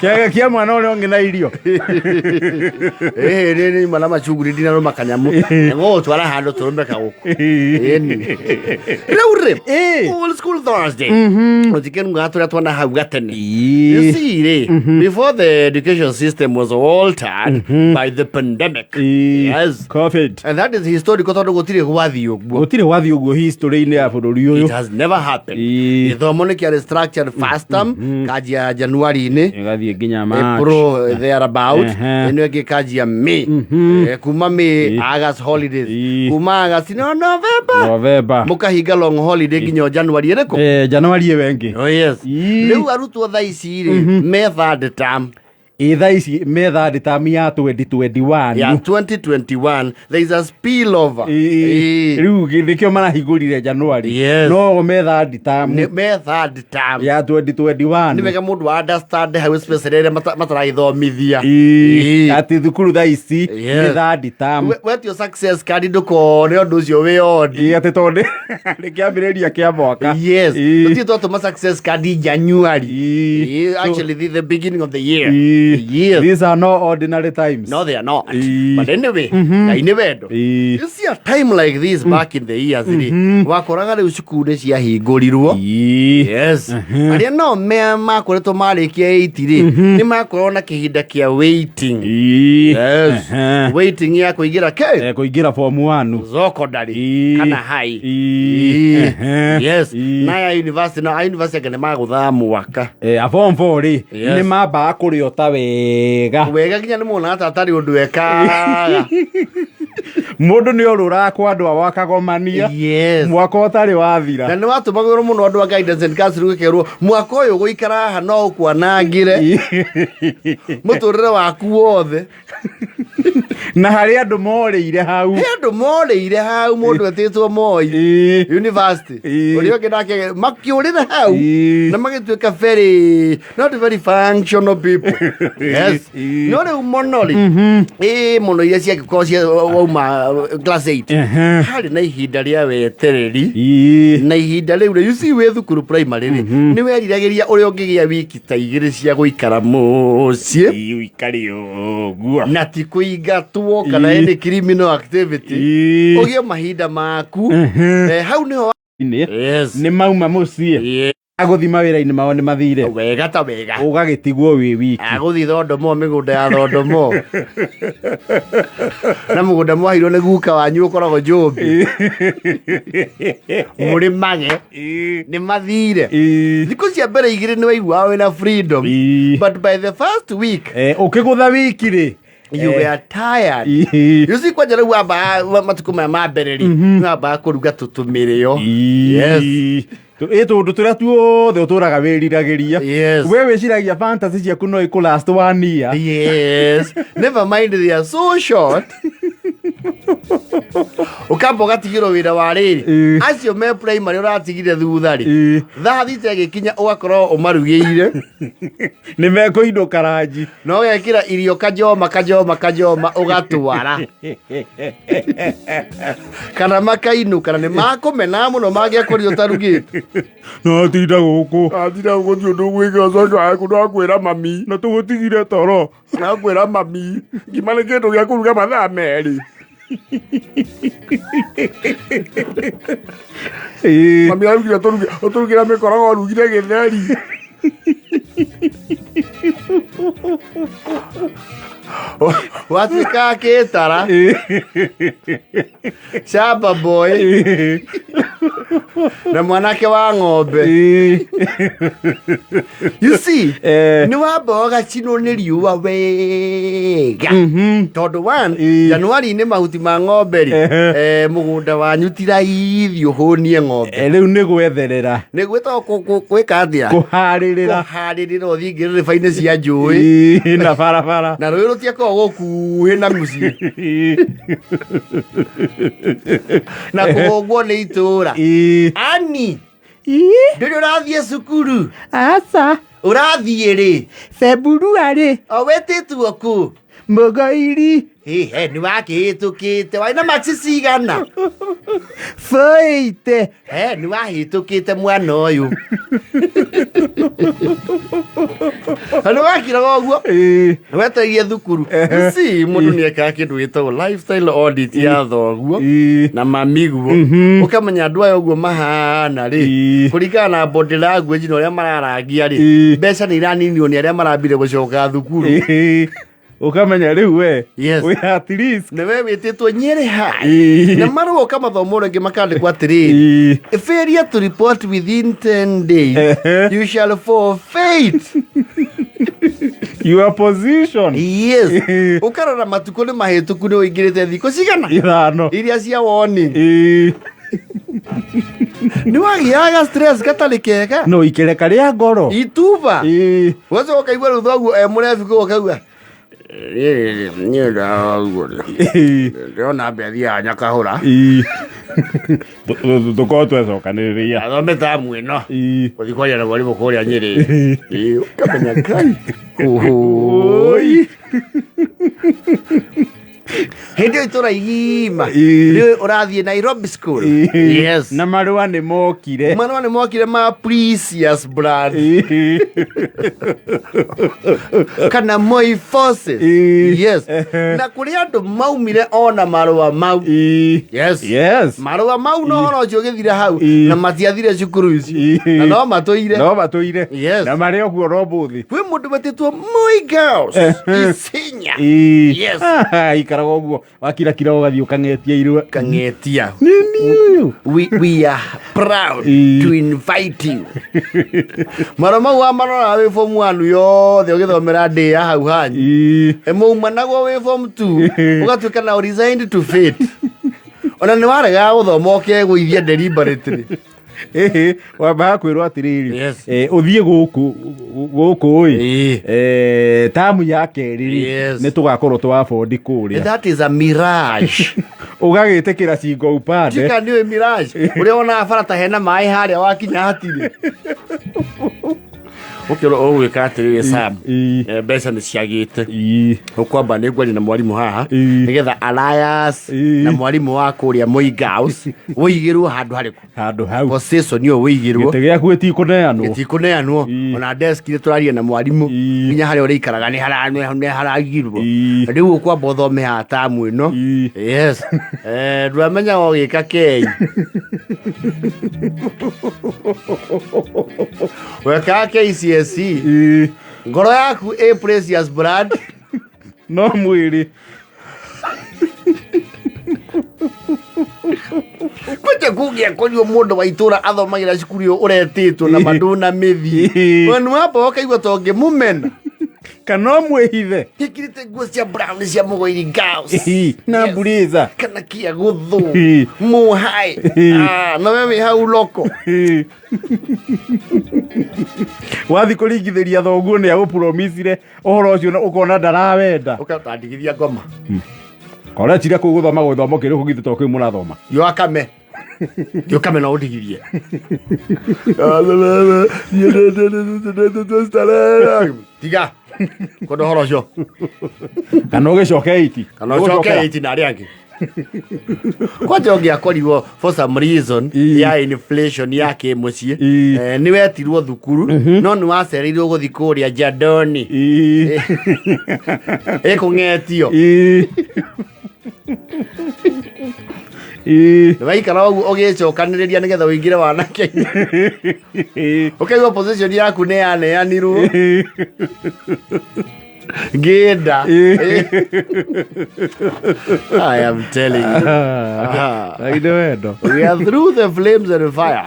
Kiaga kia mwana ule onge na irio. Ni mana machuguri dina no makanyamu. Ngo twara hando turumbe ka guku. Reure. All school Thursday. Otikenu ngatura twana hau gatene. You see, before the education system was altered by the pandemic. Yes. COVID. And that is historical tondu gutire gwathi uguo. Gutire gwathi uguo history-ini ya bururi uyu. It has never happened. Ithomo ni kia structured first term kajia January-ini. Gathie nginya March. April thereabout. Eno ege kajia May. Kuma May August holidays. Kuma August no November. Mukahinga long holiday nginya January ereko. January wengi. Oh yes. Riu arutwo tha ici ri me third term. Either is metha detamia 2021. Yeah, 2021. There is a spillover. Riu githikio marahingurire January. Yes. No metha detam. Metha detam. Ya 2021. Ni mega mundu understand how special mataraithomithia. Ati thukuru tha ici metha detam. What your success card ndoko ne ondu ucio we odi. Ati tonde ni kiambiriria kia mwaka. Yes. Ati to my success card January. Actually the beginning of the year. Yes. These are not ordinary times. No, they are not. But anyway, you see a time like this back in the years, wakoraga riu cukuru cia hingurirwo. Yes. Aria no me makoretwo marikia 8 ri ni makorwo na kihinda kia waiting. Yes. Waiting ya kuingira ke kuingira form 1 secondary kana high. Yes. Na ya university ngene magutha mwaka. A form 4 ri ni mamba kuriota wega kinya ni mona atari undu ekaga mundu ni orura kwa andu awakagomania mwaka utari wathira na ni watumagirwo muno andu a guidance and counseling gukerwo mwaka uyu guikara ha no ukwanangire muturire waku wothe na hari andu moreire hau mundu etitwo Moi University uri oke nake makiurire hau na magituika very not very functional people. Yes. No re monoli mono iria cia giko cia wauma class 8 hari na ihinda ria wetereri na ihinda riu you see we thukuru primary ni weriragiria uri ongigia wiki ta igiri cia guikara mucie uikari uguo na ti kuingatwo kana any criminal activity ugie mahinda maku hau niho ni mauma mucie aguthima wira-ini mao ni mathire wega ta wega ugagitigwo wi wiki aguthi thondomo migunda ya thondomo na mugunda mwahirwo ni guka wanyu ukoragwo njumbi muri mage ni mathire thiku cia mbere igiri ni waigua wina freedom but by the first week ukigutha wiki ri you were tired. You see kwa jara waba matuko ma bereri waba kuruga tutumirio. Yes. Tundu turia tuothe uturaga wiriragiria we wiciragia fantasy ciaku no iku last 1 year. Yes. Never mind, they are so short. Ukamba ugatigirwo wira wa riri acio me primary uratigire thutha ri thaa thita gikinya ugakorwo umarugiire ni mekuinduka ranji no gekira irio kajoma ugatwara kana makainu kana ni makumena muno magiakorio tarugite no tinda guku ti undu gwika coco aku no akwira mami na tugutigire toro na akwira mami ngimane kindu gia kuruga mathaa meri mami arugire turugira mikorogo arugire githeri watuika kitara shamba boy na mwanake wa ng'ombe. You see ni wamboga chino ni riua wega tondu one January ni mahuti ma ng'ombe ri mugunda wanyu tiraithio hunie ng'ombe riu ni gwetherera ni gwita gwika atia kuharirira uthii ngiririba-ini cia njui na barabara na rũĩ rũtiakoragwo gũkuhĩ na mũciĩ na kũgongwo nĩ itũũra. Ani ndũrĩ ũrathiĩ cukuru? Aca. Ũrathiĩ rĩ? February. O wĩtĩtwo kũ? Mũgairi. Nĩ wakĩhĩtũkĩte wai na maxi cigana Thuita. nĩ wahĩtũkĩte mwana ũyũ nĩ wakiraga ũguo nĩ wetereire thukuru si mũndũ nĩ ekaga kĩndũ gĩtagwo lifestyle audit ya thoguo na mamiguo ũkamenya andũ aya ũguo mahana rĩ kũringana na body language na ũrĩa mararangia rĩ mbeca nĩ iraninio nĩ arĩa marambire gũcoka thukuru ukamenya riu we we at least na we wĩtĩtwo Nyeri High na maroka mathomo rĩngĩ makandĩkwo atĩrĩrĩ failure to report within 10 days you shall forfeit your position. Yes ũkarora matukũ nĩ mahĩtũku nĩ ũingĩrĩte thikũ cigana ithano iria cia warning nĩ wagĩaga stress gatarĩ kega no ikereka rĩa ngoro ituba ũgacoka ũkaigua rĩu thoguo mũrebi kũu ũkauga niĩ ndĩrona mbia thiaga Nyakahũra tũkorwo twecokanĩrĩria athome tamu ĩno gũthiĩ kwaria na mwarimũ kũrĩa Nyeri ũkamenya kai hĩndĩ ĩyo itũra igima rĩu ũrathiĩ Nairobi school na marũa nĩ mokire ma precious blood kana Moi forces na kũrĩ andũ maumire ona marũa mau marũa mau no horo ũcio ũgĩthire hau na matiathire cukuru ici na no matũire na marĩ ũguo rombũthĩ kwĩ mũndũ wetĩtwo Moi girls Isinya ikaraga ũguo wakirakira ũgathiĩ ũkang'etia irwe kang'etia nini we are proud to invite you marũa mau wamarora wĩ form 1 yothe ũgĩthomera ndĩ ya hau hanyu mũuma naguo wĩ form 2 ũgatuĩka na resigned to fate ona nĩ waregaga gũthoma ũkegũithia deliberately wambaga kwĩrwo atĩrĩrĩ ũthiĩ gũkũ tamu ya kerĩ nĩ tũgakorwo twabondi kũrĩa that is a mirage ũgagĩtĩkĩra cingo upande tika nĩwe mirage ũrĩa wonaga bara ta hena maĩ harĩa wakinya hatirĩ ũkĩrwo ũgwĩka atĩrĩrĩ Sam mbeca nĩ ciagĩte ũkwamba nĩ ngwaria na mwarimũ haha nĩgetha alliance na mwarimũ wa kũrĩa Moi girls wĩigĩrwo handũ hau position ĩyo wĩigĩrwo gĩtĩ gĩaku gĩtikũneanwo ona desk ile tũraria na mwarimũ nginya harĩa ũrĩikaraga nĩ haragirwo rĩu ũkwamba ũthome haha tamu ĩno ndwamenya gũgĩka kei wekaga KCSE ngoro yaku precious blood no mwĩrĩ kwĩte kũgĩa kũnyuo mũndũ wa itũra athomagĩra cukuru ĩyo ũretĩtwo na mandũ na mĩthi wenu wamba ũkaigua ta ũngĩmũmena kana mwĩhithe gĩkĩrĩte nguo cia brown cia mũgoiri girls na blazer kana kia gũthũ mũhai na we wĩ hau loko wathi kũringithĩria thoguo nĩ agũpromisire ũhoro ũcio ũkona ndarawenda ũkatandigithia ngoma koreciria kũu gũthoma kĩrĩ kũgithĩ to kĩu mũrathoma yũkame no ũndigithie tiga kũndũ ũhoro ũcio kana ũgĩcoke 8 na arĩa angĩ kwanja ũngĩakorirwo for some reason ya inflation ya kĩmũciĩ nĩ wetirwo thukuru no nĩ wacereirwo gũthiĩ kũrĩa Jandoni ĩkũng'etio waikara ũguo ũgĩcokanĩrĩria nĩgetha ũingĩre wanake ũkaigua position yaku nĩ yaneanirwo Geda. I am telling you. I know. We are through the flames and the fire.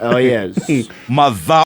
Oh yes. Mother.